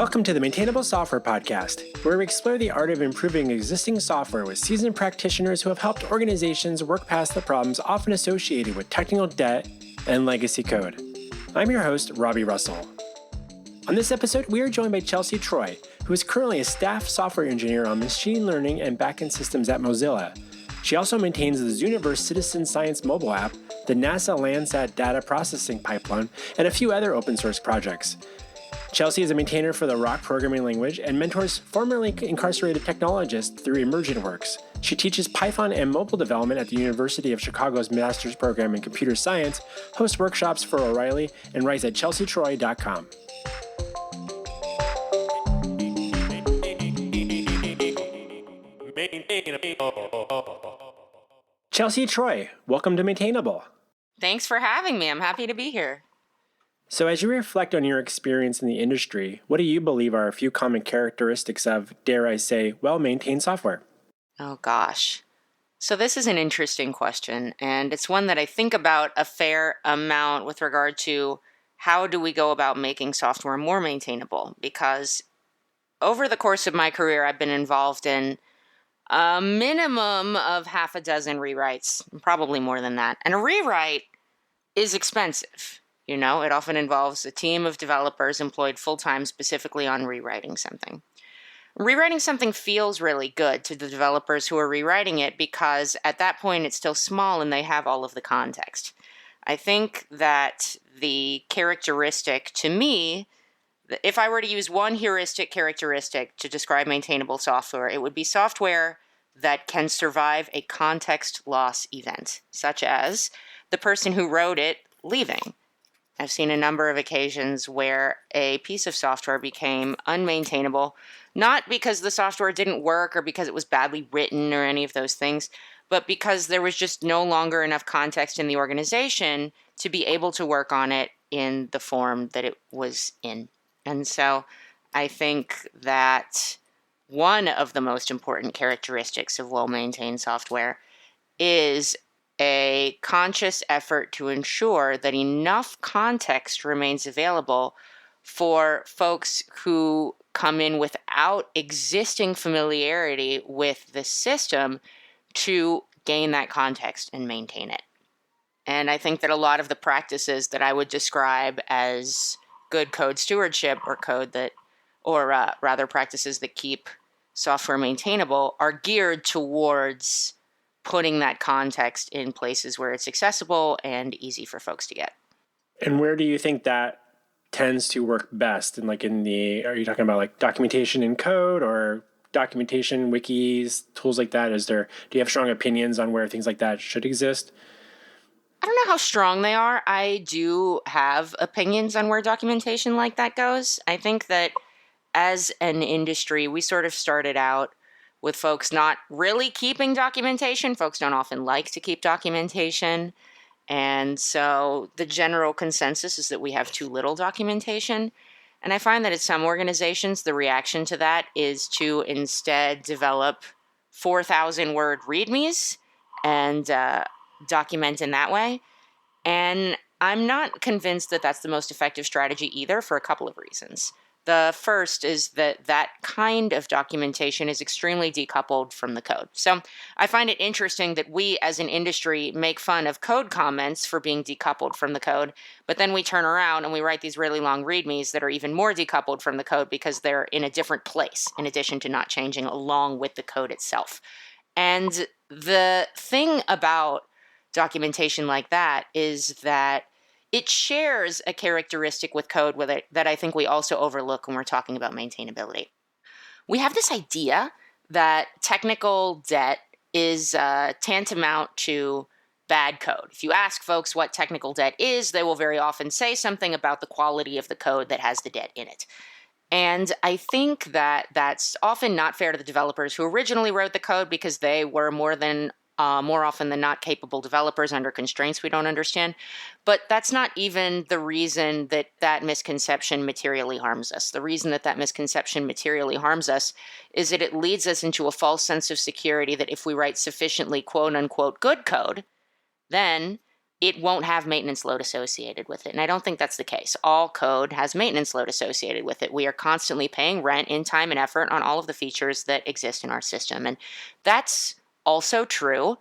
Welcome to the Maintainable Software Podcast, where we explore the art of improving existing software with seasoned practitioners who have helped organizations work past the problems often associated with technical debt and legacy code. I'm your host, Robbie Russell. On this episode, we are joined by Chelsea Troy, who is currently a staff software engineer on machine learning and backend systems at Mozilla. She also maintains the Zooniverse citizen science mobile app, the NASA Landsat data processing pipeline, and a few other open source projects. Chelsea is a maintainer for the Rock programming language and mentors formerly incarcerated technologists through Emergent Works. She teaches Python and mobile development at the University of Chicago's master's program in computer science, hosts workshops for O'Reilly, and writes at chelseatroy.com. Chelsea Troy, welcome to Maintainable. Thanks for having me. I'm happy to be here. So as you reflect on your experience in the industry, what do you believe are a few common characteristics of, dare I say, well-maintained software? Oh, gosh. So this is an interesting question, and it's one that I think about a fair amount with regard to how do we go about making software more maintainable? Because over the course of my career, I've been involved in a minimum of half a dozen rewrites, probably more than that. And a rewrite is expensive. You know, it often involves a team of developers employed full-time specifically on rewriting something. Rewriting something feels really good to the developers who are rewriting it because at that point it's still small and they have all of the context. I think that the characteristic to me, if I were to use one heuristic characteristic to describe maintainable software, it would be software that can survive a context loss event, such as the person who wrote it leaving. I've seen a number of occasions where a piece of software became unmaintainable, not because the software didn't work or because it was badly written or any of those things, but because there was just no longer enough context in the organization to be able to work on it in the form that it was in. And so I think that one of the most important characteristics of well-maintained software is a conscious effort to ensure that enough context remains available for folks who come in without existing familiarity with the system to gain that context and maintain it. And I think that a lot of the practices that I would describe as good code stewardship or practices that keep software maintainable are geared towards putting that context in places where it's accessible and easy for folks to get. And where do you think that tends to work best? And are you talking about like documentation in code or documentation, wikis, tools like that? Do you have strong opinions on where things like that should exist? I don't know how strong they are. I do have opinions on where documentation like that goes. I think that as an industry, we sort of started out with folks not really keeping documentation. Folks don't often like to keep documentation. And so the general consensus is that we have too little documentation. And I find that at some organizations, the reaction to that is to instead develop 4,000-word READMEs and document in that way. And I'm not convinced that that's the most effective strategy either for a couple of reasons. The first is that kind of documentation is extremely decoupled from the code. So I find it interesting that we as an industry make fun of code comments for being decoupled from the code, but then we turn around and we write these really long READMEs that are even more decoupled from the code because they're in a different place, in addition to not changing along with the code itself. And the thing about documentation like that is that it shares a characteristic with code that I think we also overlook when we're talking about maintainability. We have this idea that technical debt is tantamount to bad code. If you ask folks what technical debt is, they will very often say something about the quality of the code that has the debt in it. And I think that that's often not fair to the developers who originally wrote the code because they were more often than not capable developers under constraints we don't understand. But that's not even the reason that misconception materially harms us. The reason that misconception materially harms us is that it leads us into a false sense of security that if we write sufficiently quote unquote good code, then it won't have maintenance load associated with it. And I don't think that's the case. All code has maintenance load associated with it. We are constantly paying rent in time and effort on all of the features that exist in our system. And that's also true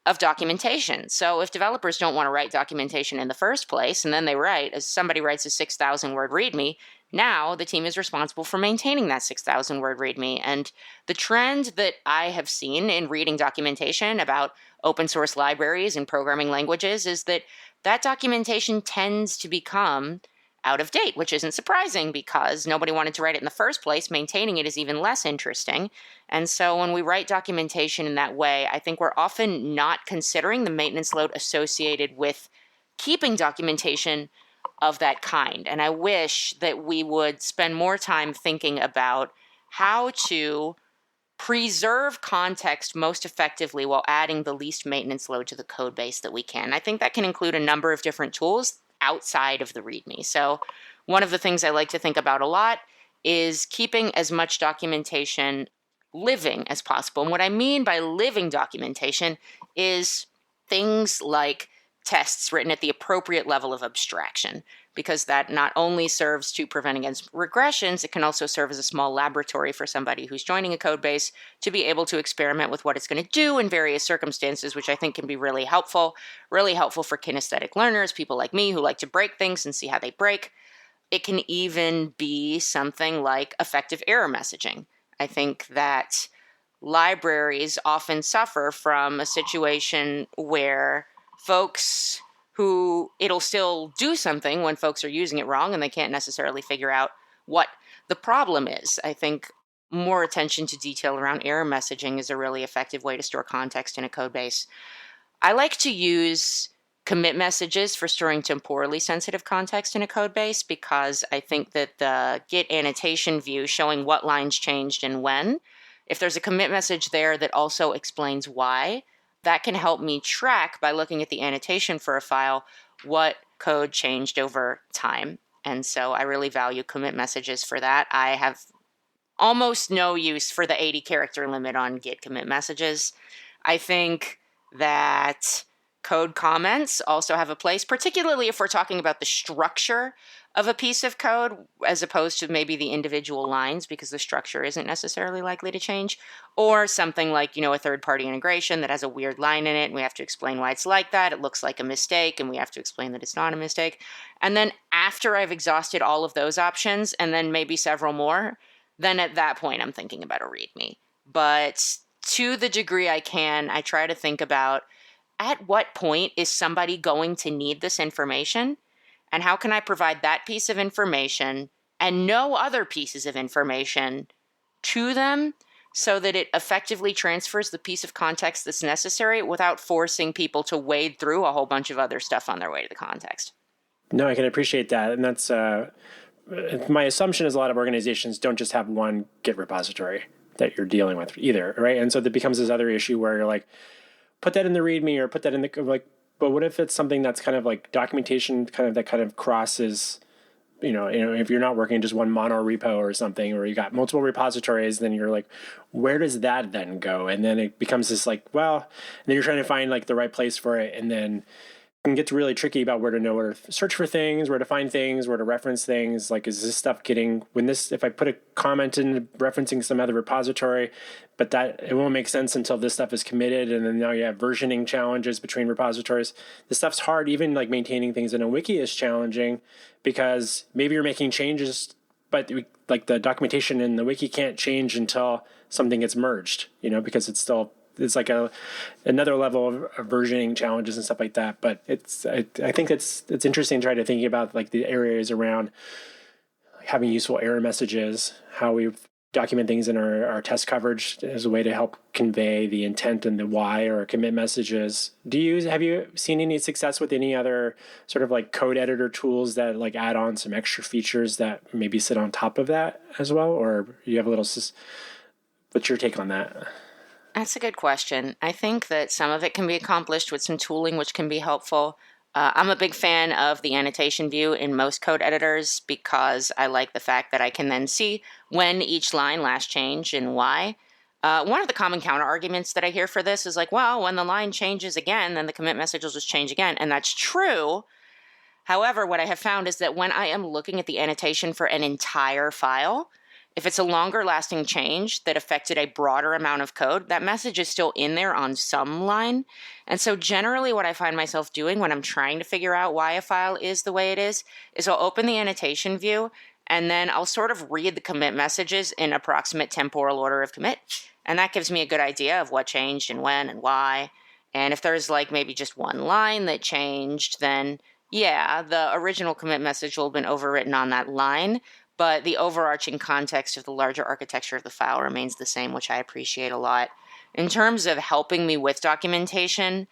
of documentation. So if developers don't want to write documentation in the first place, and then they write, as somebody writes a 6,000 word README, now the team is responsible for maintaining that 6,000 word README. And the trend that I have seen in reading documentation about open source libraries and programming languages is that that documentation tends to become out of date, which isn't surprising because nobody wanted to write it in the first place. Maintaining it is even less interesting. And so when we write documentation in that way, I think we're often not considering the maintenance load associated with keeping documentation of that kind. And I wish that we would spend more time thinking about how to preserve context most effectively while adding the least maintenance load to the code base that we can. I think that can include a number of different tools outside of the README. So one of the things I like to think about a lot is keeping as much documentation living as possible. And what I mean by living documentation is things like tests written at the appropriate level of abstraction, because that not only serves to prevent against regressions, it can also serve as a small laboratory for somebody who's joining a code base to be able to experiment with what it's going to do in various circumstances, which I think can be really helpful for kinesthetic learners, people like me who like to break things and see how they break. It can even be something like effective error messaging. I think that libraries often suffer from a situation where folks who it'll still do something when folks are using it wrong and they can't necessarily figure out what the problem is. I think more attention to detail around error messaging is a really effective way to store context in a code base. I like to use commit messages for storing temporally sensitive context in a code base because I think that the Git annotation view showing what lines changed and when, if there's a commit message there that also explains why, that can help me track by looking at the annotation for a file what code changed over time. And so I really value commit messages for that. I have almost no use for the 80 character limit on Git commit messages. I think that code comments also have a place, particularly if we're talking about the structure of a piece of code as opposed to maybe the individual lines, because the structure isn't necessarily likely to change, or something like, a third-party integration that has a weird line in it and we have to explain why it's like that. It looks like a mistake and we have to explain that it's not a mistake. And then after I've exhausted all of those options and then maybe several more, then at that point I'm thinking about a README. But to the degree I can, I try to think about at what point is somebody going to need this information? And how can I provide that piece of information and no other pieces of information to them so that it effectively transfers the piece of context that's necessary without forcing people to wade through a whole bunch of other stuff on their way to the context? No, I can appreciate that. And that's my assumption is a lot of organizations don't just have one Git repository that you're dealing with either, right? And so that becomes this other issue where you're like, put that in the README or put that in the, like, but what if it's something that's kind of like documentation that kind of crosses, if you're not working just one mono repo or something, or you got multiple repositories, then you're like, where does that then go? And then it becomes this like, well, and then you're trying to find like the right place for it. And then it gets really tricky about where to search for things, where to find things, where to reference things. Like, is this stuff if I put a comment in referencing some other repository, but that it won't make sense until this stuff is committed. And then now you have versioning challenges between repositories. This stuff's hard. Even like maintaining things in a wiki is challenging because maybe you're making changes, but like the documentation in the wiki can't change until something gets merged, because it's like another level of versioning challenges and stuff like that. But I think it's interesting to try to think about like the areas around having useful error messages, how we document things in our test coverage as a way to help convey the intent and the why or commit messages. Have you seen any success with any other sort of like code editor tools that like add on some extra features that maybe sit on top of that as well? Or you have what's your take on that? That's a good question. I think that some of it can be accomplished with some tooling, which can be helpful. I'm a big fan of the annotation view in most code editors because I like the fact that I can then see when each line last changed and why. One of the common counter arguments that I hear for this is like, well, when the line changes again, then the commit message will just change again. And that's true. However, what I have found is that when I am looking at the annotation for an entire file, if it's a longer lasting change that affected a broader amount of code, that message is still in there on some line. And so generally what I find myself doing when I'm trying to figure out why a file is the way it is I'll open the annotation view and then I'll sort of read the commit messages in approximate temporal order of commit. And that gives me a good idea of what changed and when and why. And if there's like maybe just one line that changed, then yeah, the original commit message will have been overwritten on that line, but the overarching context of the larger architecture of the file remains the same, which I appreciate a lot. In terms of helping me with documentation,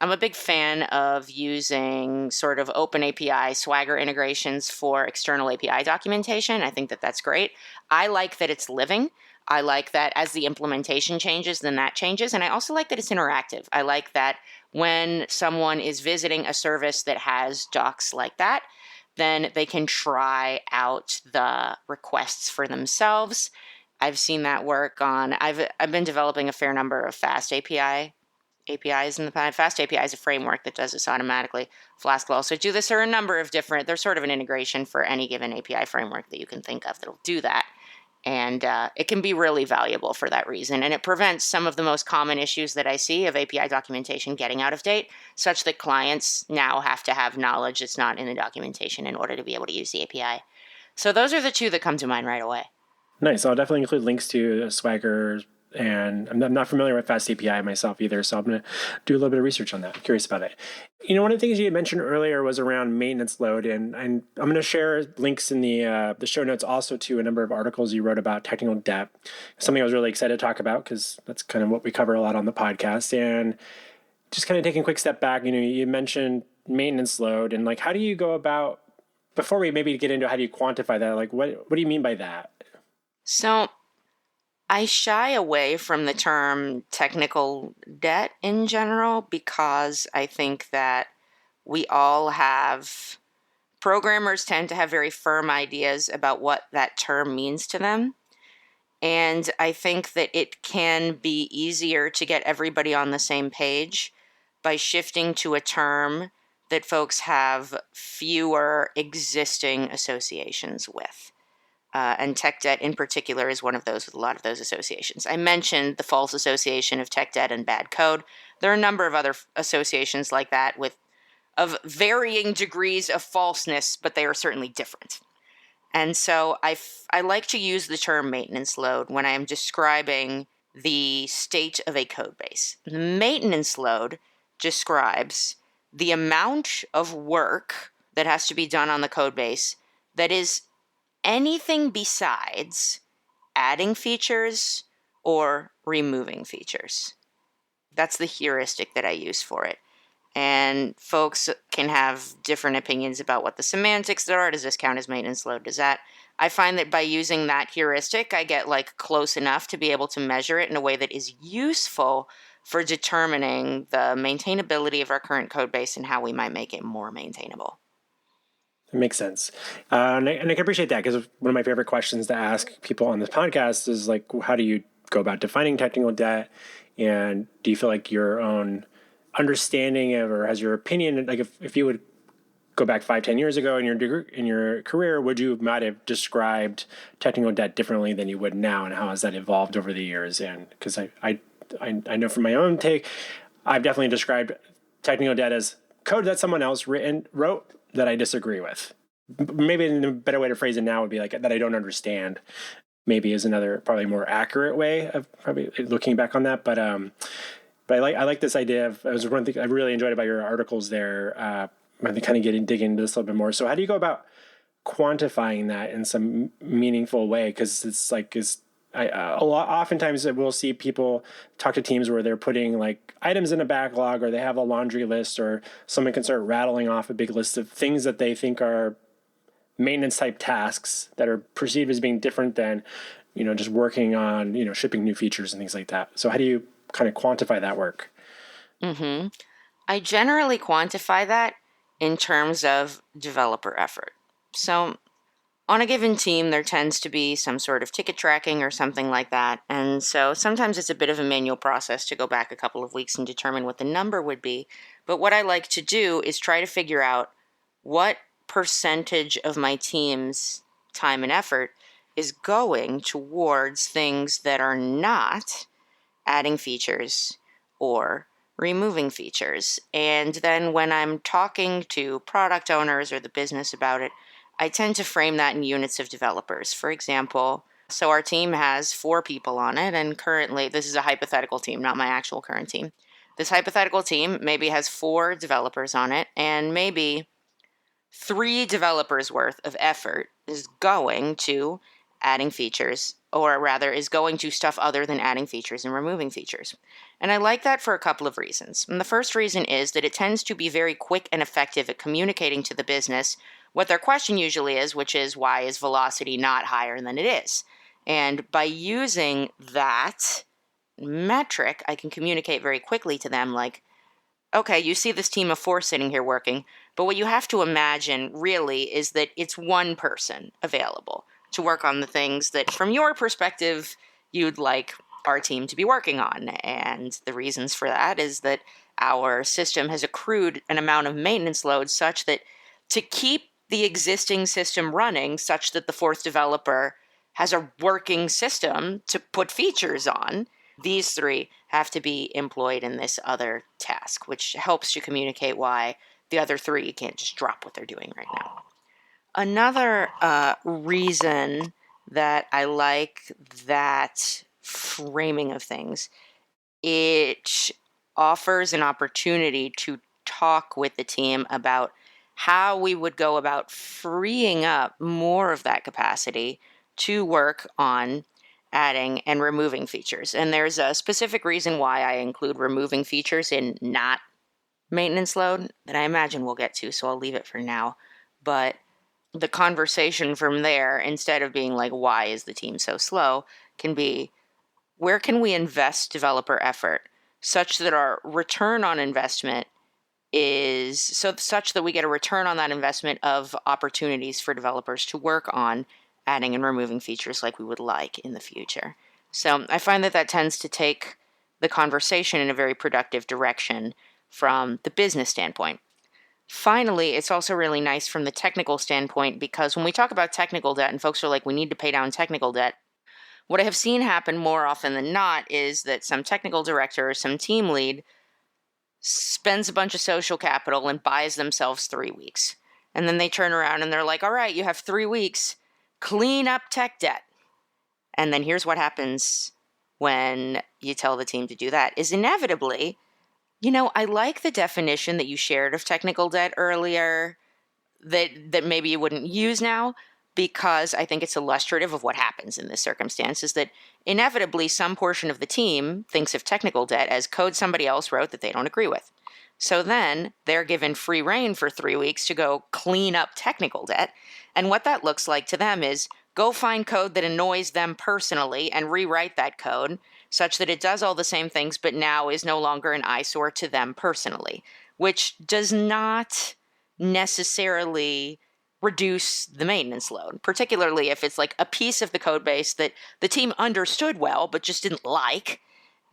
I'm a big fan of using sort of open API Swagger integrations for external API documentation. I think that that's great. I like that it's living. I like that as the implementation changes, then that changes. And I also like that it's interactive. I like that when someone is visiting a service that has docs like that, then they can try out the requests for themselves. I've seen that work on, I've been developing a fair number of Fast APIs in the past. Fast API is a framework that does this automatically. Flask will also do this. There are a number of different, there's sort of an integration for any given API framework that you can think of that'll do that. And it can be really valuable for that reason. And it prevents some of the most common issues that I see of API documentation getting out of date, such that clients now have to have knowledge that's not in the documentation in order to be able to use the API. So those are the two that come to mind right away. Nice. I'll definitely include links to Swagger, and I'm not familiar with Fast API myself either, so I'm going to do a little bit of research on that. I'm curious about it. One of the things you mentioned earlier was around maintenance load, and I'm going to share links in the show notes also to a number of articles you wrote about technical debt, something I was really excited to talk about because that's kind of what we cover a lot on the podcast. And just kind of taking a quick step back, you mentioned maintenance load, and like, how do you go about, before we maybe get into how do you quantify that, like what do you mean by that? So I shy away from the term technical debt in general because I think that we all have, programmers tend to have very firm ideas about what that term means to them. And I think that it can be easier to get everybody on the same page by shifting to a term that folks have fewer existing associations with. And tech debt in particular is one of those with a lot of those associations. I mentioned the false association of tech debt and bad code. There are a number of other associations like that of varying degrees of falseness, but they are certainly different. And so I like to use the term maintenance load when I am describing the state of a code base. The maintenance load describes the amount of work that has to be done on the code base that is anything besides adding features or removing features. That's the heuristic that I use for it. And folks can have different opinions about what the semantics are. Does this count as maintenance load? Does that? I find that by using that heuristic, I get like close enough to be able to measure it in a way that is useful for determining the maintainability of our current code base and how we might make it more maintainable. It makes sense. And I can appreciate that because one of my favorite questions to ask people on this podcast is like, how do you go about defining technical debt? And do you feel like your own understanding of, or has your opinion, like if you would go back 5-10 years ago in your career, would you might have described technical debt differently than you would now, and how has that evolved over the years? And because I know from my own take, I've definitely described technical debt as code that someone else wrote that I disagree with. Maybe a better way to phrase it now would be like that I don't understand. Maybe is another probably more accurate way of probably looking back on that. But I like this idea of, it was one thing I really enjoyed about your articles there. I think kind of digging into this a little bit more. So how do you go about quantifying that in some meaningful way? Because it's like oftentimes we'll see people talk to teams where they're putting like items in a backlog, or they have a laundry list, or someone can start rattling off a big list of things that they think are maintenance type tasks that are perceived as being different than, just working on, shipping new features and things like that. So how do you kind of quantify that work? Mm-hmm. I generally quantify that in terms of developer effort. So On a given team, there tends to be some sort of ticket tracking or something like that. And so sometimes it's a bit of a manual process to go back a couple of weeks and determine what the number would be. But what I like to do is try to figure out what percentage of my team's time and effort is going towards things that are not adding features or removing features. And then when I'm talking to product owners or the business about it, I tend to frame that in units of developers. For example, so our team has 4 people on it, and currently, this is a hypothetical team, not my actual current team. This hypothetical team maybe has 4 developers on it, and maybe 3 developers worth of effort is going to adding features, or rather is going to stuff other than adding features and removing features. And I like that for a couple of reasons. And the first reason is that it tends to be very quick and effective at communicating to the business what their question usually is, which is, why is velocity not higher than it is? And by using that metric, I can communicate very quickly to them, like, okay, you see this team of 4 sitting here working, but what you have to imagine really is that it's one person available to work on the things that, from your perspective, you'd like our team to be working on. And the reasons for that is that our system has accrued an amount of maintenance load such that to keep the existing system running, such that the 4th developer has a working system to put features on, these 3 have to be employed in this other task, which helps to communicate why the other 3 can't just drop what they're doing right now. Another reason that I like that framing of things, it offers an opportunity to talk with the team about how we would go about freeing up more of that capacity to work on adding and removing features. And there's a specific reason why I include removing features in not maintenance load that I imagine we'll get to, so I'll leave it for now. But the conversation from there, instead of being like, why is the team so slow, can be, where can we invest developer effort such that our return on investment is such that we get a return on that investment of opportunities for developers to work on adding and removing features like we would like in the future. So I find that tends to take the conversation in a very productive direction from the business standpoint. Finally, it's also really nice from the technical standpoint, because when we talk about technical debt and folks are like, we need to pay down technical debt, what I have seen happen more often than not is that some technical director or some team lead spends a bunch of social capital and buys themselves 3 weeks. And then they turn around and they're like, all right, you have 3 weeks, clean up tech debt. And then here's what happens when you tell the team to do that, is inevitably, I like the definition that you shared of technical debt earlier that maybe you wouldn't use now, because I think it's illustrative of what happens in this circumstance, is that inevitably some portion of the team thinks of technical debt as code somebody else wrote that they don't agree with. So then they're given free rein for 3 weeks to go clean up technical debt. And what that looks like to them is go find code that annoys them personally and rewrite that code such that it does all the same things, but now is no longer an eyesore to them personally, which does not necessarily reduce the maintenance load, particularly if it's like a piece of the code base that the team understood well, but just didn't like.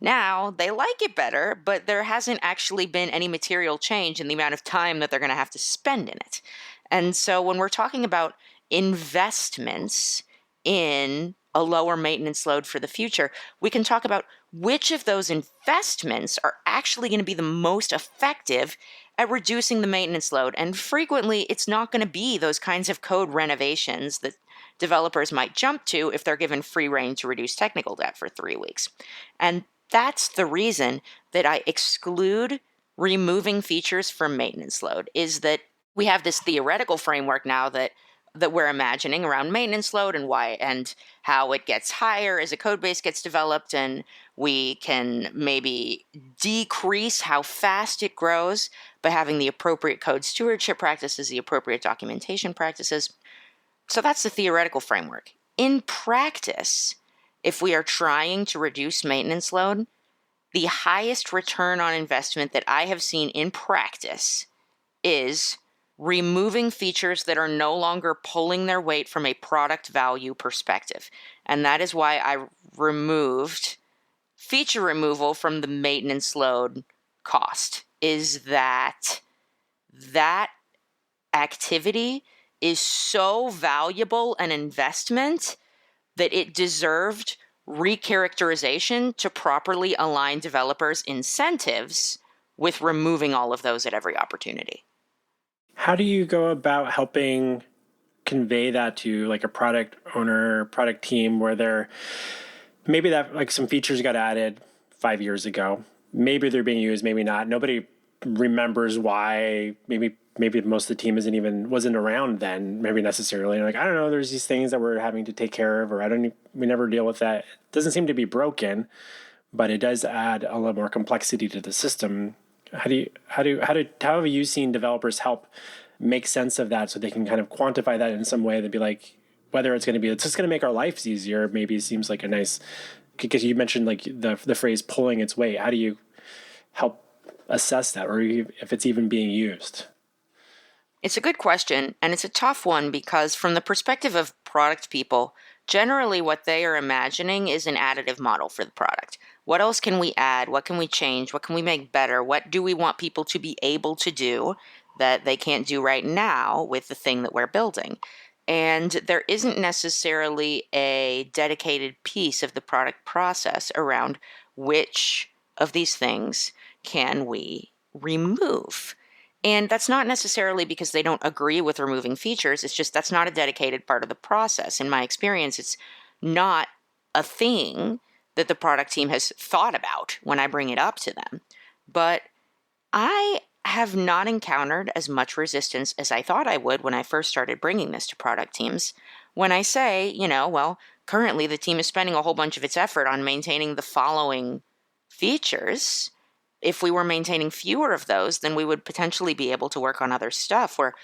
Now they like it better, but there hasn't actually been any material change in the amount of time that they're going to have to spend in it. And so when we're talking about investments in a lower maintenance load for the future, we can talk about which of those investments are actually going to be the most effective at reducing the maintenance load. And frequently, it's not going to be those kinds of code renovations that developers might jump to if they're given free rein to reduce technical debt for 3 weeks. And that's the reason that I exclude removing features from maintenance load, is that we have this theoretical framework now that we're imagining around maintenance load and why and how it gets higher as a code base gets developed, and we can maybe decrease how fast it grows by having the appropriate code stewardship practices, the appropriate documentation practices. So that's the theoretical framework. In practice, if we are trying to reduce maintenance load, the highest return on investment that I have seen in practice is removing features that are no longer pulling their weight from a product value perspective. And that is why I removed feature removal from the maintenance load cost, is that activity is so valuable an investment that it deserved recharacterization to properly align developers' incentives with removing all of those at every opportunity. How do you go about helping convey that to like a product owner, product team where they're maybe that like some features got added 5 years ago, maybe they're being used, maybe not. Nobody remembers why. Maybe most of the team wasn't around then, maybe necessarily. Like, I don't know, there's these things that we're having to take care of, or we never deal with that. It doesn't seem to be broken, but it does add a little more complexity to the system. How have you seen developers help make sense of that so they can kind of quantify that in some way to be like, whether it's just going to make our lives easier, maybe it seems like a nice, because you mentioned like the phrase pulling its weight. How do you help assess that, or if it's even being used? It's a good question, and it's a tough one because from the perspective of product people, generally what they are imagining is an additive model for the product. What else can we add? What can we change? What can we make better? What do we want people to be able to do that they can't do right now with the thing that we're building? And there isn't necessarily a dedicated piece of the product process around which of these things can we remove. And that's not necessarily because they don't agree with removing features. It's just that's not a dedicated part of the process. In my experience, it's not a thing that the product team has thought about when I bring it up to them. But I have not encountered as much resistance as I thought I would when I first started bringing this to product teams. When I say, well, currently the team is spending a whole bunch of its effort on maintaining the following features. If we were maintaining fewer of those, then we would potentially be able to work on other stuff. Where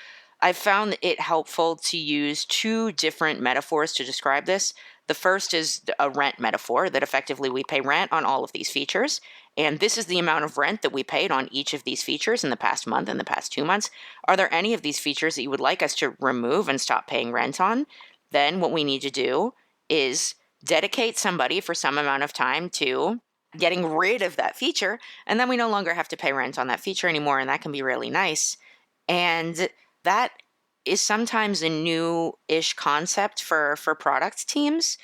I've found it helpful to use two different metaphors to describe this. The first is a rent metaphor, that effectively we pay rent on all of these features, and this is the amount of rent that we paid on each of these features in the past month and the past 2 months. Are there any of these features that you would like us to remove and stop paying rent on? Then what we need to do is dedicate somebody for some amount of time to getting rid of that feature, and then we no longer have to pay rent on that feature anymore, and that can be really nice. And that is sometimes a new-ish concept for product teams,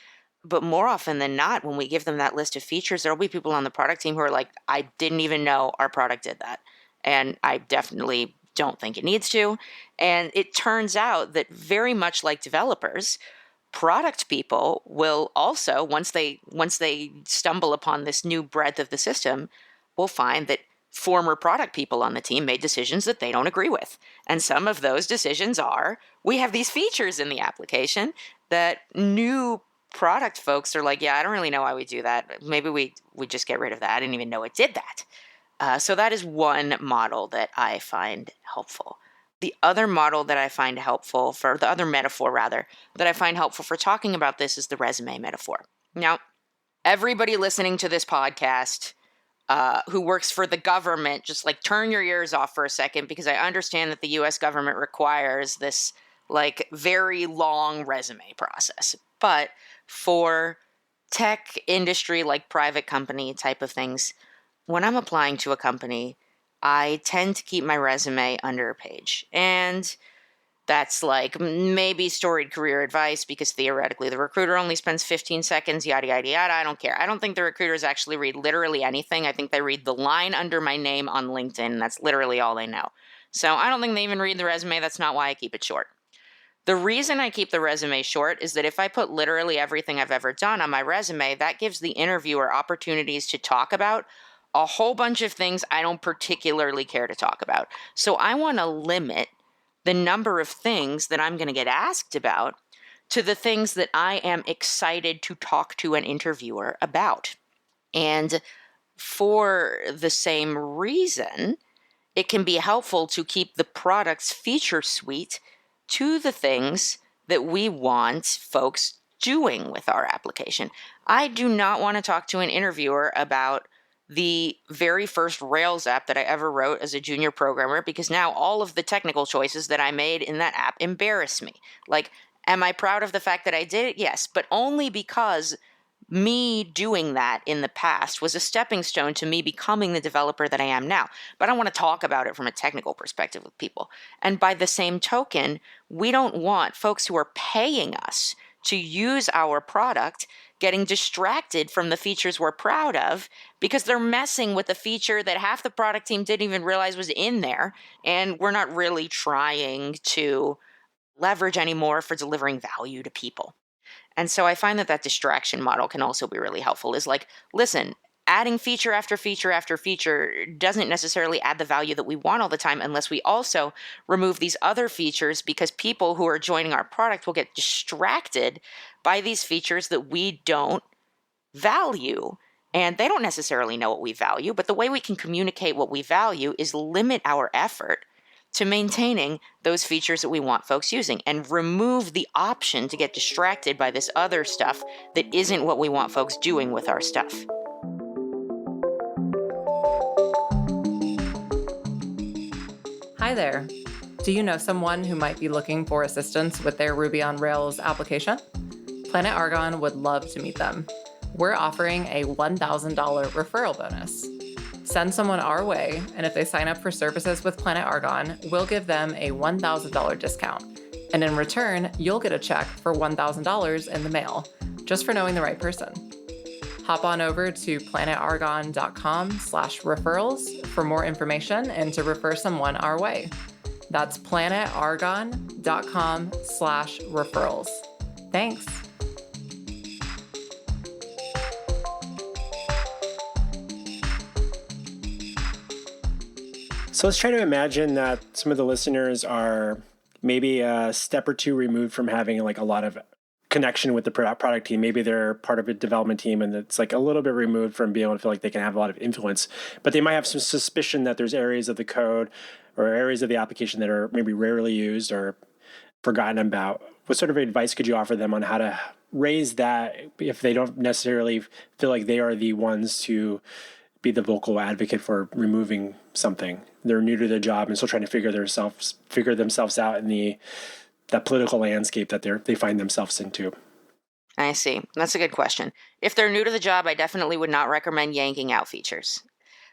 but more often than not, when we give them that list of features, there'll be people on the product team who are like, I didn't even know our product did that, and I definitely don't think it needs to. And it turns out that very much like developers, product people will also, once they stumble upon this new breadth of the system, will find that former product people on the team made decisions that they don't agree with. And some of those decisions are, we have these features in the application that new product folks are like, yeah, I don't really know why we do that. Maybe we just get rid of that. I didn't even know it did that. So that is one model that I find helpful. The other model that I find helpful the other metaphor rather, that I find helpful for talking about this is the resume metaphor. Now, everybody listening to this podcast who works for the government, just like turn your ears off for a second, because I understand that the US government requires this like very long resume process. But for tech industry, like private company type of things, when I'm applying to a company, I tend to keep my resume under a page. And that's like maybe storied career advice because theoretically the recruiter only spends 15 seconds, yada, yada, yada. I don't care. I don't think the recruiters actually read literally anything. I think they read the line under my name on LinkedIn. That's literally all they know. So I don't think they even read the resume. That's not why I keep it short. The reason I keep the resume short is that if I put literally everything I've ever done on my resume, that gives the interviewer opportunities to talk about a whole bunch of things I don't particularly care to talk about. So I want to limit the number of things that I'm going to get asked about to the things that I am excited to talk to an interviewer about. And for the same reason, it can be helpful to keep the product's feature suite to the things that we want folks doing with our application. I do not want to talk to an interviewer about the very first Rails app that I ever wrote as a junior programmer, because now all of the technical choices that I made in that app embarrass me. Like, am I proud of the fact that I did it? Yes, but only because me doing that in the past was a stepping stone to me becoming the developer that I am now. But I don't want to talk about it from a technical perspective with people. And by the same token, we don't want folks who are paying us to use our product getting distracted from the features we're proud of because they're messing with the feature that half the product team didn't even realize was in there, and we're not really trying to leverage anymore for delivering value to people. And so I find that distraction model can also be really helpful. Is like, listen, adding feature after feature after feature doesn't necessarily add the value that we want all the time unless we also remove these other features, because people who are joining our product will get distracted by these features that we don't value. And they don't necessarily know what we value, but the way we can communicate what we value is limit our effort to maintaining those features that we want folks using and remove the option to get distracted by this other stuff that isn't what we want folks doing with our stuff. Hi there. Do you know someone who might be looking for assistance with their Ruby on Rails application? Planet Argon would love to meet them. We're offering a $1,000 referral bonus. Send someone our way, and if they sign up for services with Planet Argon, we'll give them a $1,000 discount. And in return, you'll get a check for $1,000 in the mail, just for knowing the right person. Hop on over to planetargon.com/referrals for more information and to refer someone our way. That's planetargon.com/referrals. Thanks. So let's try to imagine that some of the listeners are maybe a step or two removed from having like a lot of connection with the product team. Maybe they're part of a development team and it's like a little bit removed from being able to feel like they can have a lot of influence, but they might have some suspicion that there's areas of the code or areas of the application that are maybe rarely used or forgotten about. What sort of advice could you offer them on how to raise that if they don't necessarily feel like they are the ones to be the vocal advocate for removing something? They're new to their job and still trying to figure themselves out in that political landscape that they find themselves into. I see. That's a good question. If they're new to the job, I definitely would not recommend yanking out features.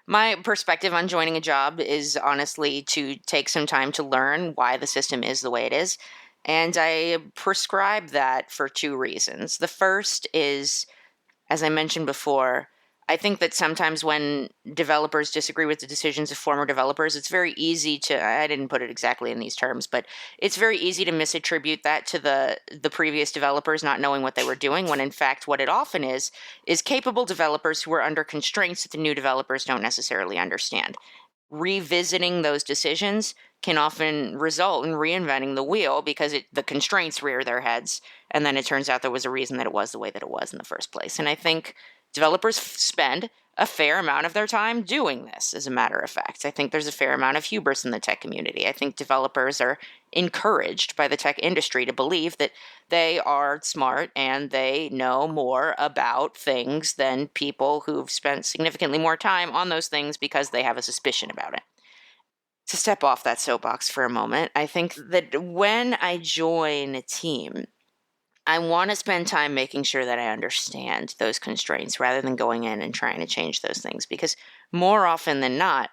My perspective on joining a job is honestly to take some time to learn why the system is the way it is. And I prescribe that for two reasons. The first is, as I mentioned before, I think that sometimes when developers disagree with the decisions of former developers, it's very easy to, I didn't put it exactly in these terms, but it's very easy to misattribute that to the previous developers not knowing what they were doing, when in fact what it often is capable developers who are under constraints that the new developers don't necessarily understand. Revisiting those decisions can often result in reinventing the wheel because the constraints rear their heads, and then it turns out there was a reason that it was the way that it was in the first place. And I think developers spend a fair amount of their time doing this, as a matter of fact. I think there's a fair amount of hubris in the tech community. I think developers are encouraged by the tech industry to believe that they are smart and they know more about things than people who've spent significantly more time on those things because they have a suspicion about it. To step off that soapbox for a moment, I think that when I join a team, I want to spend time making sure that I understand those constraints rather than going in and trying to change those things. Because more often than not,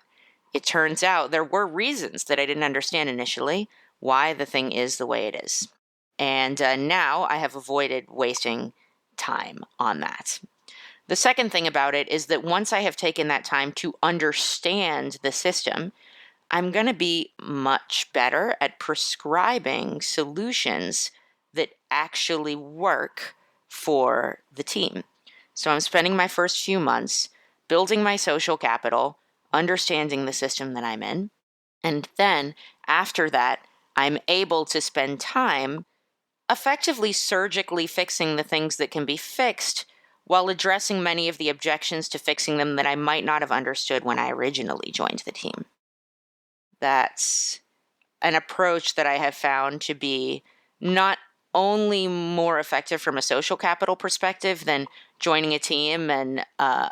it turns out there were reasons that I didn't understand initially why the thing is the way it is. And now I have avoided wasting time on that. The second thing about it is that once I have taken that time to understand the system, I'm going to be much better at prescribing solutions that actually work for the team. So I'm spending my first few months building my social capital, understanding the system that I'm in, and then after that, I'm able to spend time effectively surgically fixing the things that can be fixed while addressing many of the objections to fixing them that I might not have understood when I originally joined the team. That's an approach that I have found to be not only more effective from a social capital perspective than joining a team and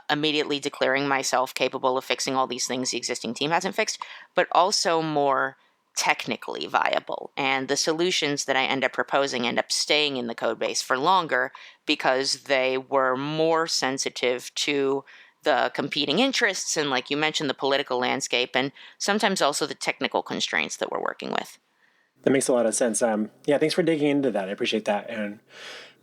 immediately declaring myself capable of fixing all these things the existing team hasn't fixed, but also more technically viable. And the solutions that I end up proposing end up staying in the code base for longer because they were more sensitive to the competing interests and, like you mentioned, the political landscape and sometimes also the technical constraints that we're working with. That makes a lot of sense. Yeah, thanks for digging into that. I appreciate that. And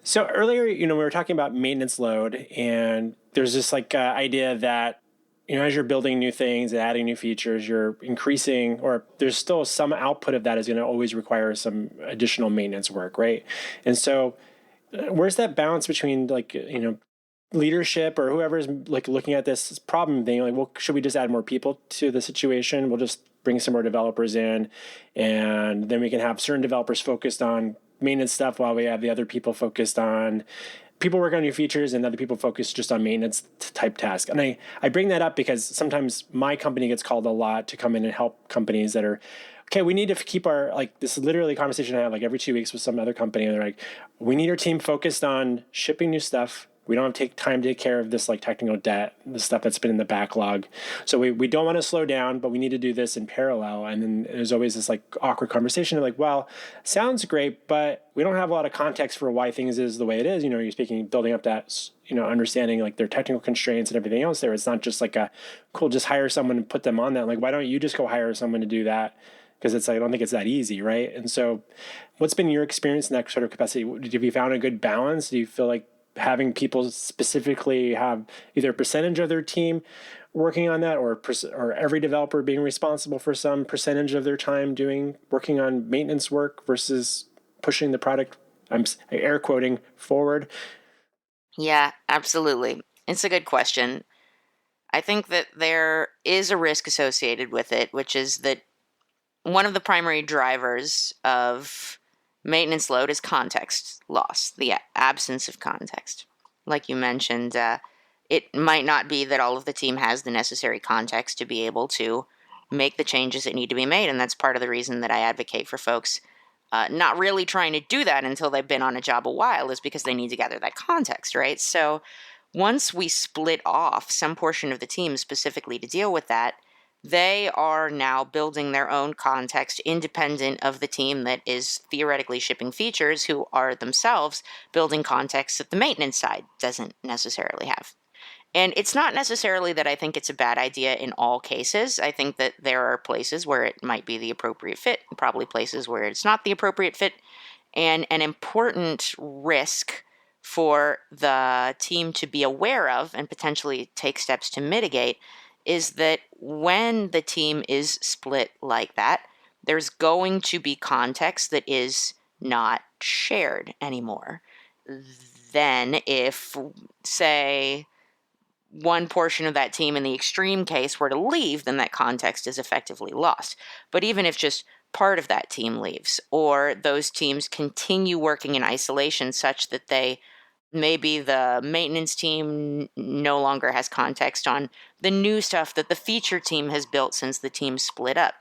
so earlier, we were talking about maintenance load, and there's this idea that, as you're building new things and adding new features, you're increasing, or there's still some output of that is going to always require some additional maintenance work, right? And so where's that balance between leadership or whoever's looking at this problem being well, should we just add more people to the situation? We'll just bring some more developers in, and then we can have certain developers focused on maintenance stuff while we have the other people focused on people work on new features and other people focus just on maintenance type tasks. And I bring that up because sometimes my company gets called a lot to come in and help companies that are, okay, we need to keep our, this is literally a conversation I have every 2 weeks with some other company. And they're like, we need our team focused on shipping new stuff. We don't have to take time to take care of this technical debt, the stuff that's been in the backlog. So we don't want to slow down, but we need to do this in parallel. And then there's always this awkward conversation of well, sounds great, but we don't have a lot of context for why things is the way it is. You're speaking, building up that, understanding their technical constraints and everything else there. It's not just cool, just hire someone and put them on that. Why don't you just go hire someone to do that? Because it's I don't think it's that easy, right? And so what's been your experience in that sort of capacity? Have you found a good balance? Do you feel like having people specifically have either a percentage of their team working on that or every developer being responsible for some percentage of their time working on maintenance work versus pushing the product, I'm air quoting, forward? Yeah, absolutely. It's a good question. I think that there is a risk associated with it, which is that one of the primary drivers of maintenance load is context loss, the absence of context. Like you mentioned, it might not be that all of the team has the necessary context to be able to make the changes that need to be made, and that's part of the reason that I advocate for folks not really trying to do that until they've been on a job a while, is because they need to gather that context, right? So once we split off some portion of the team specifically to deal with that, they are now building their own context independent of the team that is theoretically shipping features, who are themselves building context that the maintenance side doesn't necessarily have. And it's not necessarily that I think it's a bad idea in all cases. I think that there are places where it might be the appropriate fit, and probably places where it's not the appropriate fit. And an important risk for the team to be aware of and potentially take steps to mitigate is that when the team is split like that, there's going to be context that is not shared anymore. Then if, say, one portion of that team in the extreme case were to leave, then that context is effectively lost. But even if just part of that team leaves, or those teams continue working in isolation such that maybe the maintenance team no longer has context on the new stuff that the feature team has built since the team split up,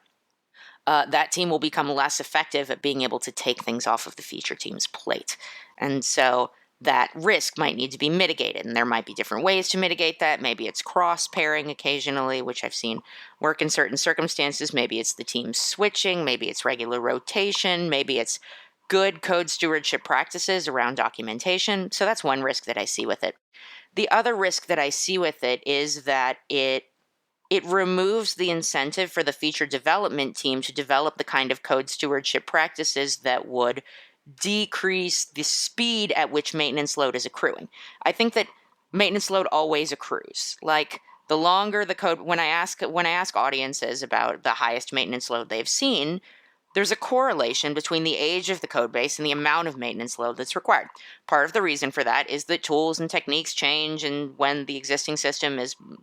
that team will become less effective at being able to take things off of the feature team's plate. And so that risk might need to be mitigated, and there might be different ways to mitigate that. Maybe it's cross-pairing occasionally, which I've seen work in certain circumstances. Maybe it's the team switching. Maybe it's regular rotation. Maybe it's good code stewardship practices around documentation. So that's one risk that I see with it. The other risk that I see with it is that it removes the incentive for the feature development team to develop the kind of code stewardship practices that would decrease the speed at which maintenance load is accruing. I think that maintenance load always accrues. The longer the code, when I ask audiences about the highest maintenance load they've seen, there's a correlation between the age of the code base and the amount of maintenance load that's required. Part of the reason for that is that tools and techniques change, and when the existing system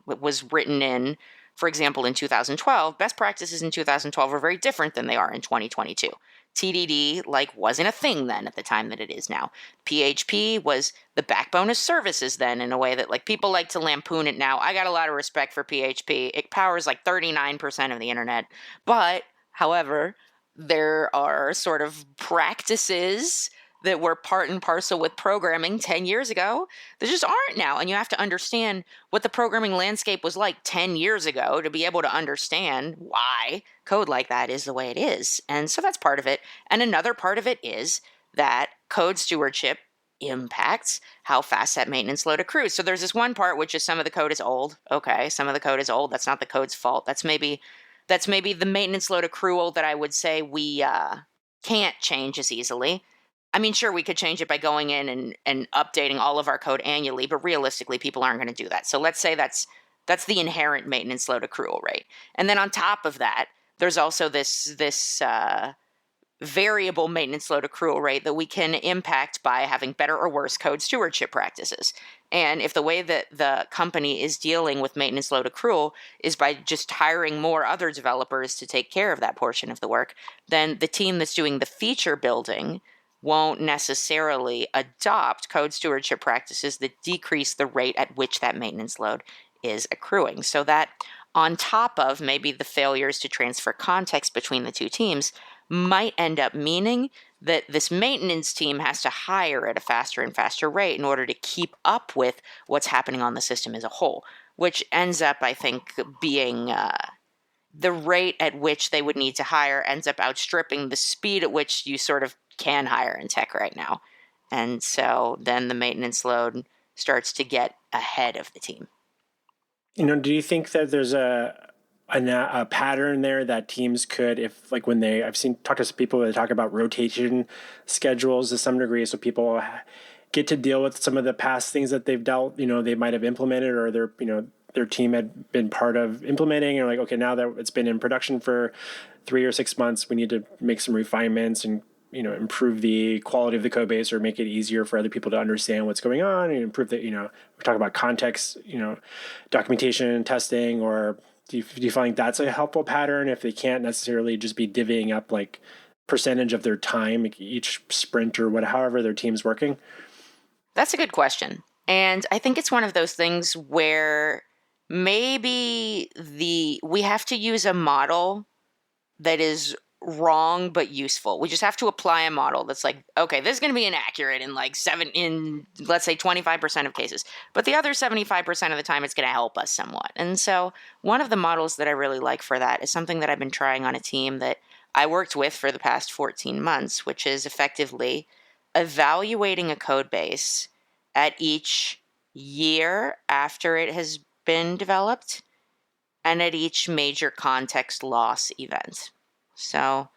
was written in, for example, in 2012, best practices in 2012 are very different than they are in 2022. TDD wasn't a thing then at the time that it is now. PHP was the backbone of services then, in a way that people like to lampoon it now. I got a lot of respect for PHP. It powers 39% of the internet. But, however, there are sort of practices that were part and parcel with programming 10 years ago that just aren't now. And you have to understand what the programming landscape was like 10 years ago to be able to understand why code like that is the way it is. And so that's part of it. And another part of it is that code stewardship impacts how fast that maintenance load accrues. So there's this one part, which is some of the code is old. Okay, some of the code is old. That's not the code's fault. That's maybe the maintenance load accrual that I would say we can't change as easily. I mean, sure, we could change it by going in and updating all of our code annually, but realistically, people aren't going to do that. So let's say that's the inherent maintenance load accrual rate. And then on top of that, there's also this variable maintenance load accrual rate that we can impact by having better or worse code stewardship practices. And if the way that the company is dealing with maintenance load accrual is by just hiring more other developers to take care of that portion of the work, then the team that's doing the feature building won't necessarily adopt code stewardship practices that decrease the rate at which that maintenance load is accruing. So that on top of maybe the failures to transfer context between the two teams might end up meaning that this maintenance team has to hire at a faster and faster rate in order to keep up with what's happening on the system as a whole, which ends up, I think, being the rate at which they would need to hire ends up outstripping the speed at which you sort of can hire in tech right now. And so then the maintenance load starts to get ahead of the team. Do you think that there's a pattern there that teams could, if like when I've talked to some people that talk about rotation schedules to some degree, so people get to deal with some of the past things that they've dealt, they might have implemented or their team had been part of implementing, and like, okay, now that it's been in production for 3 or 6 months, we need to make some refinements and improve the quality of the code base or make it easier for other people to understand what's going on and improve the, we talk about context, documentation, testing, or do you find like that's a helpful pattern if they can't necessarily just be divvying up like percentage of their time each sprint or however their team's working? That's a good question. And I think it's one of those things where maybe we have to use a model that is wrong but useful. We just have to apply a model that's like, okay, this is going to be inaccurate in let's say 25% of cases, but the other 75% of the time it's going to help us somewhat. And so one of the models that I really like for that is something that I've been trying on a team that I worked with for the past 14 months, which is effectively evaluating a code base at each year after it has been developed and at each major context loss event. So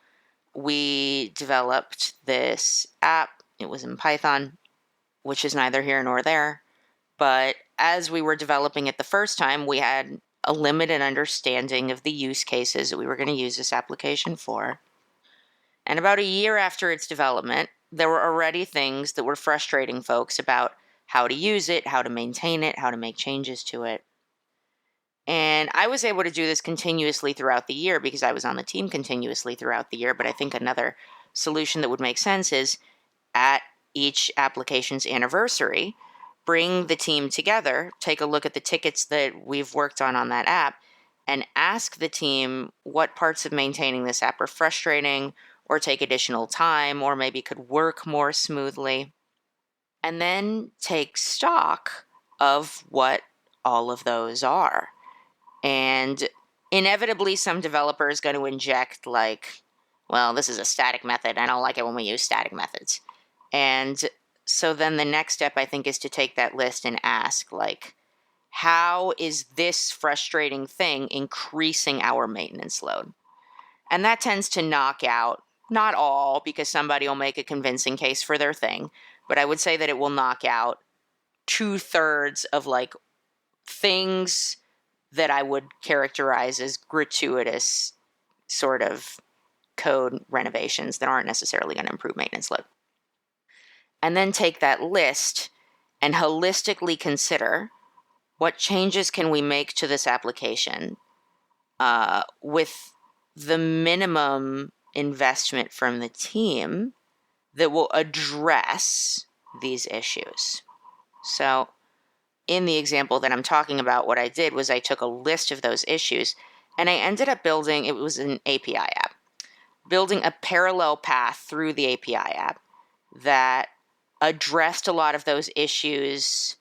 we developed this app. It was in Python, which is neither here nor there. But as we were developing it the first time, we had a limited understanding of the use cases that we were going to use this application for. And about a year after its development, there were already things that were frustrating folks about how to use it, how to maintain it, how to make changes to it. And I was able to do this continuously throughout the year because I was on the team continuously throughout the year. But I think another solution that would make sense is at each application's anniversary, bring the team together, take a look at the tickets that we've worked on that app, and ask the team what parts of maintaining this app are frustrating or take additional time or maybe could work more smoothly. And then take stock of what all of those are. And inevitably, some developer is going to inject like, well, this is a static method. I don't like it when we use static methods. And so then the next step, I think, is to take that list and ask, like, how is this frustrating thing increasing our maintenance load? And that tends to knock out, not all, because somebody will make a convincing case for their thing, but I would say that it will knock out 2/3 of like things that I would characterize as gratuitous sort of code renovations that aren't necessarily going to improve maintenance load. And then take that list and holistically consider what changes can we make to this application with the minimum investment from the team that will address these issues. So in the example that I'm talking about, what I did was I took a list of those issues and I ended up building, it was an API app, building a parallel path through the API app that addressed a lot of those issues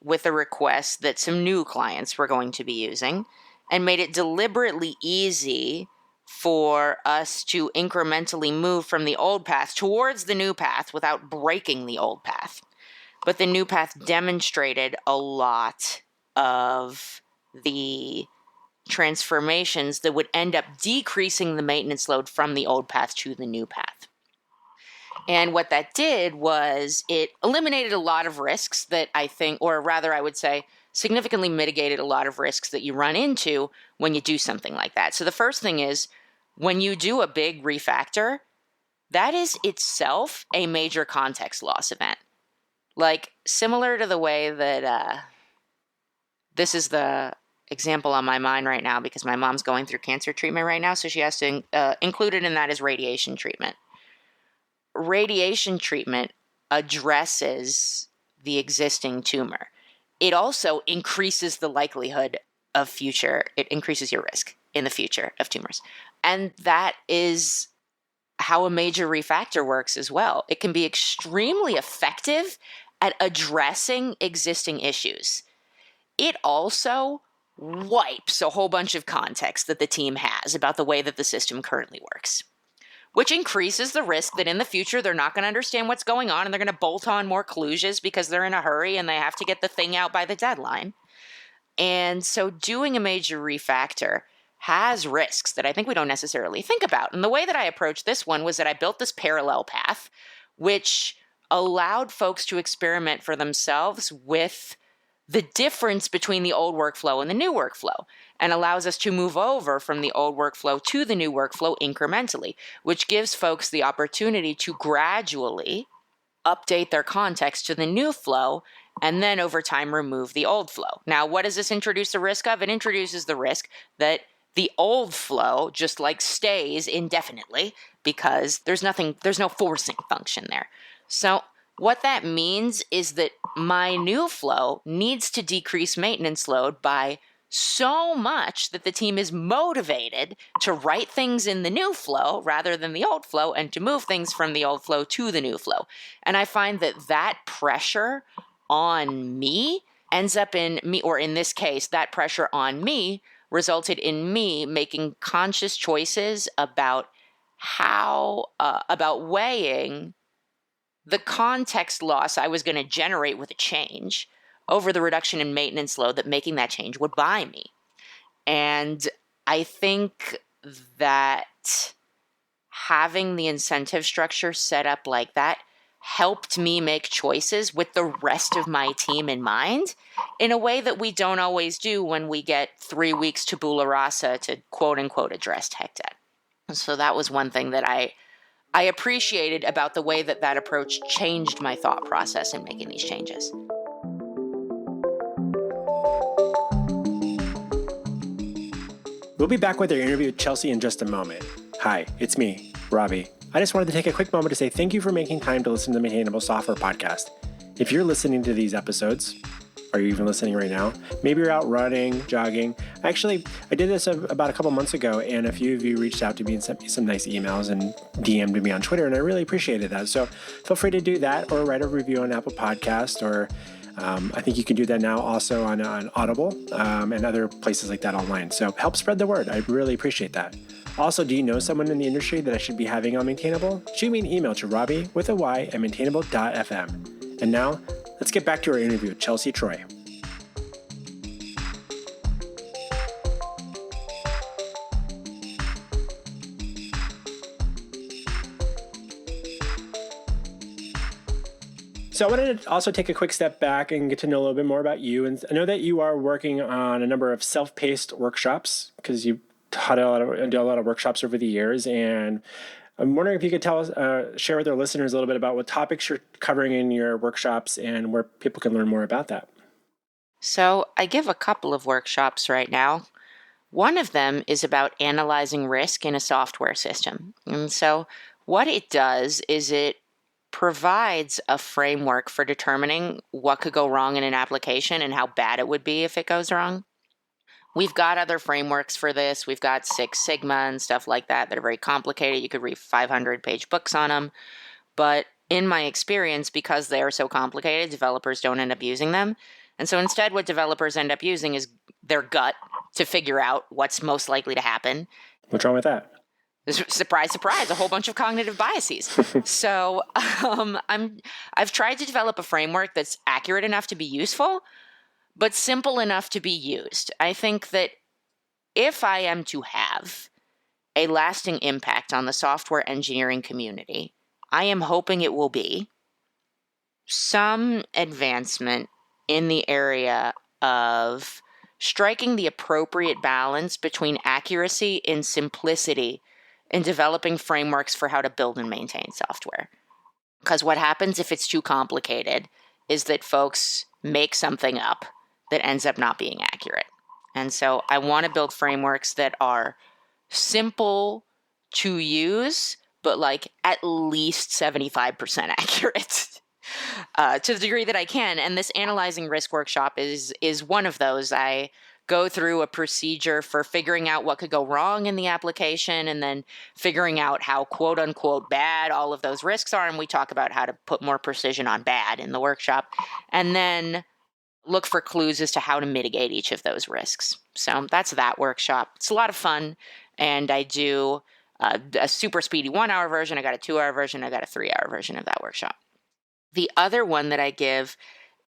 with a request that some new clients were going to be using, and made it deliberately easy for us to incrementally move from the old path towards the new path without breaking the old path. But the new path demonstrated a lot of the transformations that would end up decreasing the maintenance load from the old path to the new path. And what that did was it eliminated a lot of risks that I think, or rather I would say, significantly mitigated a lot of risks that you run into when you do something like that. So the first thing is, when you do a big refactor, that is itself a major context loss event. Like, similar to the way that this is the example on my mind right now because my mom's going through cancer treatment right now, so she has to include it in that as radiation treatment. Radiation treatment addresses the existing tumor. It also increases the likelihood of it increases your risk in the future of tumors. And that is how a major refactor works as well. It can be extremely effective at addressing existing issues. It also wipes a whole bunch of context that the team has about the way that the system currently works, which increases the risk that in the future they're not going to understand what's going on and they're going to bolt on more kludges because they're in a hurry and they have to get the thing out by the deadline. And so doing a major refactor has risks that I think we don't necessarily think about. And the way that I approached this one was that I built this parallel path, which allowed folks to experiment for themselves with the difference between the old workflow and the new workflow, and allows us to move over from the old workflow to the new workflow incrementally, which gives folks the opportunity to gradually update their context to the new flow and then over time remove the old flow. Now, what does this introduce the risk of? It introduces the risk that the old flow just stays indefinitely because there's no forcing function there. So what that means is that my new flow needs to decrease maintenance load by so much that the team is motivated to write things in the new flow rather than the old flow and to move things from the old flow to the new flow. And I find that pressure on me ends up in me, or in this case, that pressure on me resulted in me making conscious choices about about weighing the context loss I was going to generate with a change over the reduction in maintenance load that making that change would buy me. And I think that having the incentive structure set up like that helped me make choices with the rest of my team in mind in a way that we don't always do when we get 3 weeks tabula rasa to quote unquote address tech debt. So that was one thing that I appreciated about the way that approach changed my thought process in making these changes. We'll be back with our interview with Chelsea in just a moment. Hi, it's me, Robbie. I just wanted to take a quick moment to say thank you for making time to listen to the Maintainable Software Podcast. If you're listening to these episodes, or you're even listening right now, maybe you're out running, jogging. Actually, I did this about a couple months ago, and a few of you reached out to me and sent me some nice emails and DM'd me on Twitter, and I really appreciated that. So feel free to do that or write a review on Apple Podcast, or I think you can do that now also on Audible and other places like that online. So help spread the word. I really appreciate that. Also, do you know someone in the industry that I should be having on Maintainable? Shoot me an email to Robbie with a Y at maintainable.fm. And now, let's get back to our interview with Chelsea Troy. So I wanted to also take a quick step back and get to know a little bit more about you. And I know that you are working on a number of self-paced workshops because you taught a lot of workshops over the years. And I'm wondering if you could tell us, share with our listeners a little bit about what topics you're covering in your workshops and where people can learn more about that. So I give a couple of workshops right now. One of them is about analyzing risk in a software system. And so what it does is it provides a framework for determining what could go wrong in an application and how bad it would be if it goes wrong. We've got other frameworks for this. We've got Six Sigma and stuff like that are very complicated. You could read 500-page books on them. But in my experience, because they are so complicated, developers don't end up using them. And so instead, what developers end up using is their gut to figure out what's most likely to happen. What's wrong with that? Surprise, surprise, a whole bunch of cognitive biases. So I've tried to develop a framework that's accurate enough to be useful, but simple enough to be used. I think that if I am to have a lasting impact on the software engineering community, I am hoping it will be some advancement in the area of striking the appropriate balance between accuracy and simplicity in developing frameworks for how to build and maintain software. Because what happens if it's too complicated is that folks make something up that ends up not being accurate. And so I want to build frameworks that are simple to use, but like at least 75% accurate. To the degree that I can. And this analyzing risk workshop is one of those. I go through a procedure for figuring out what could go wrong in the application and then figuring out how quote unquote bad all of those risks are. And we talk about how to put more precision on bad in the workshop, and then look for clues as to how to mitigate each of those risks. So that's that workshop. It's a lot of fun. And I do a super speedy 1 hour version. I got a 2 hour version. I got a 3 hour version of that workshop. The other one that I give,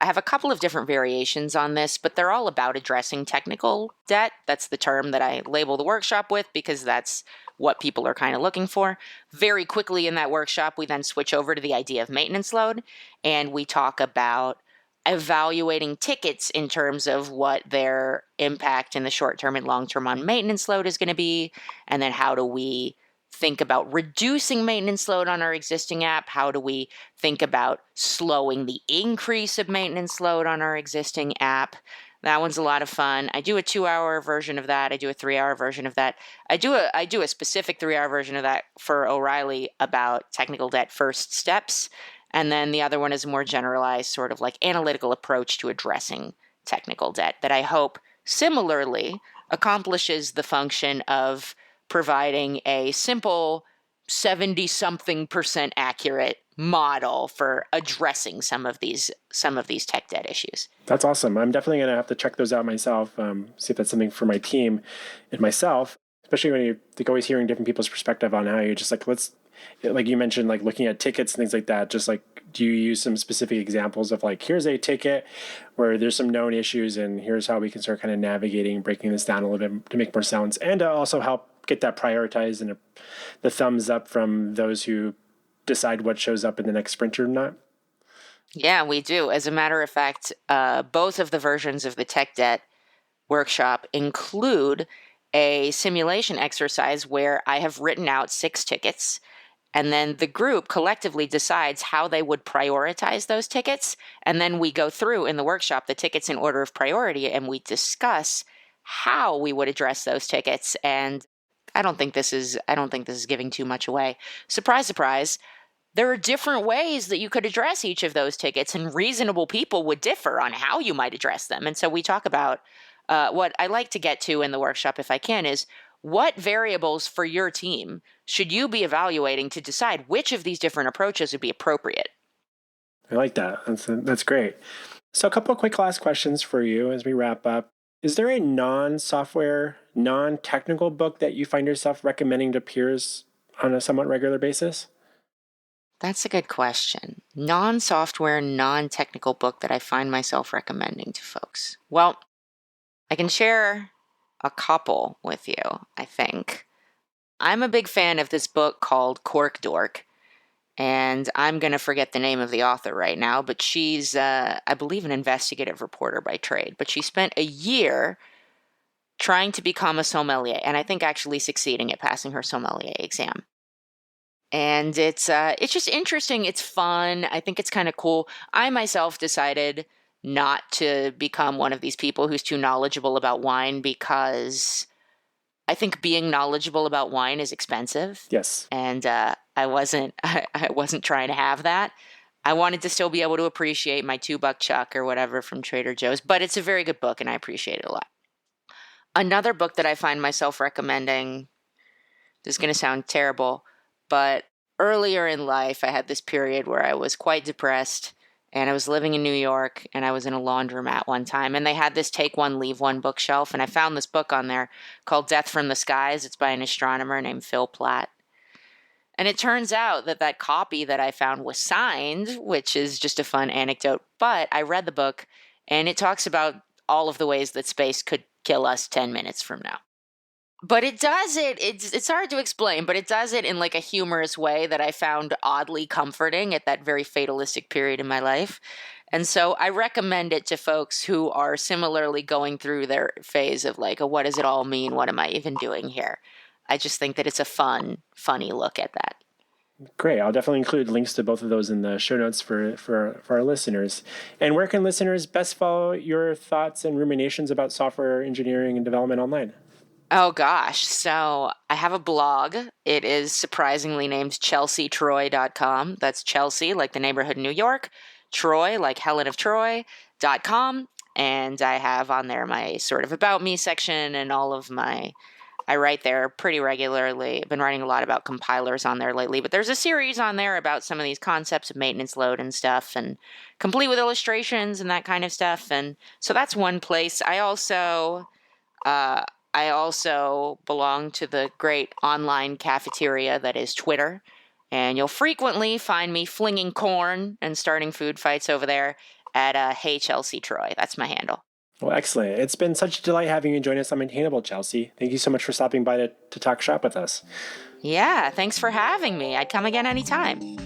I have a couple of different variations on this, but they're all about addressing technical debt. That's the term that I label the workshop with because that's what people are kind of looking for. Very quickly in that workshop, we then switch over to the idea of maintenance load, and we talk about evaluating tickets in terms of what their impact in the short term and long term on maintenance load is going to be, and then how do we think about reducing maintenance load on our existing app? How do we think about slowing the increase of maintenance load on our existing app? That one's a lot of fun. I do a 2 hour version of that. I do a 3 hour version of that. I do a specific 3 hour version of that for O'Reilly about technical debt first steps. And then the other one is a more generalized sort of like analytical approach to addressing technical debt that I hope similarly accomplishes the function of providing a simple 70-something% accurate model for addressing some of these tech debt issues. That's awesome. I'm definitely going to have to check those out myself, see if that's something for my team and myself, especially when you're like always hearing different people's perspective on how you just like, like you mentioned, like looking at tickets and things like that, just like, do you use some specific examples of like, here's a ticket where there's some known issues and here's how we can start kind of navigating, breaking this down a little bit to make more sense and to also help get that prioritized and the thumbs up from those who decide what shows up in the next sprint or not? Yeah, we do. As a matter of fact, both of the versions of the tech debt workshop include a simulation exercise where I have written out 6 tickets, and then the group collectively decides how they would prioritize those tickets. And then we go through in the workshop the tickets in order of priority, and we discuss how we would address those tickets. And I don't think this is giving too much away. Surprise, surprise. There are different ways that you could address each of those tickets, and reasonable people would differ on how you might address them. And so we talk about what I like to get to in the workshop, if I can, is what variables for your team should you be evaluating to decide which of these different approaches would be appropriate? I like that. That's great. So a couple of quick last questions for you as we wrap up. Is there a non-software, non-technical book that you find yourself recommending to peers on a somewhat regular basis? That's a good question. Non-software, non-technical book that I find myself recommending to folks. Well, I can share a couple with you, I think. I'm a big fan of this book called Cork Dork, and I'm going to forget the name of the author right now, but she's, I believe, an investigative reporter by trade. But she spent a year trying to become a sommelier, and I think actually succeeding at passing her sommelier exam. And it's just interesting. It's fun. I think it's kind of cool. I myself decided not to become one of these people who's too knowledgeable about wine because I think being knowledgeable about wine is expensive. Yes. And I wasn't trying to have that. I wanted to still be able to appreciate my $2 chuck or whatever from Trader Joe's, but it's a very good book and I appreciate it a lot. Another book that I find myself recommending, this is going to sound terrible, but earlier in life, I had this period where I was quite depressed, and I was living in New York, and I was in a laundromat one time, and they had this take one, leave one bookshelf, and I found this book on there called Death from the Skies. It's by an astronomer named Phil Platt. And it turns out that that copy that I found was signed, which is just a fun anecdote. But I read the book, and it talks about all of the ways that space could kill us 10 minutes from now. But it does it's hard to explain, but it does it in like a humorous way that I found oddly comforting at that very fatalistic period in my life. And so I recommend it to folks who are similarly going through their phase of like, oh, what does it all mean? What am I even doing here? I just think that it's a funny look at that. Great. I'll definitely include links to both of those in the show notes for our listeners. And where can listeners best follow your thoughts and ruminations about software engineering and development online? Oh gosh. So I have a blog. It is surprisingly named chelseatroy.com. That's Chelsea, like the neighborhood in New York, Troy, like Helen of Troy.com. And I have on there my sort of about me section and all of I write there pretty regularly. I've been writing a lot about compilers on there lately, but there's a series on there about some of these concepts of maintenance load and stuff, and complete with illustrations and that kind of stuff. And so that's one place. I also belong to the great online cafeteria that is Twitter, and you'll frequently find me flinging corn and starting food fights over there at Hey Chelsea Troy. That's my handle. Well, excellent. It's been such a delight having you join us on Maintainable, Chelsea. Thank you so much for stopping by to talk shop with us. Yeah, thanks for having me. I'd come again anytime.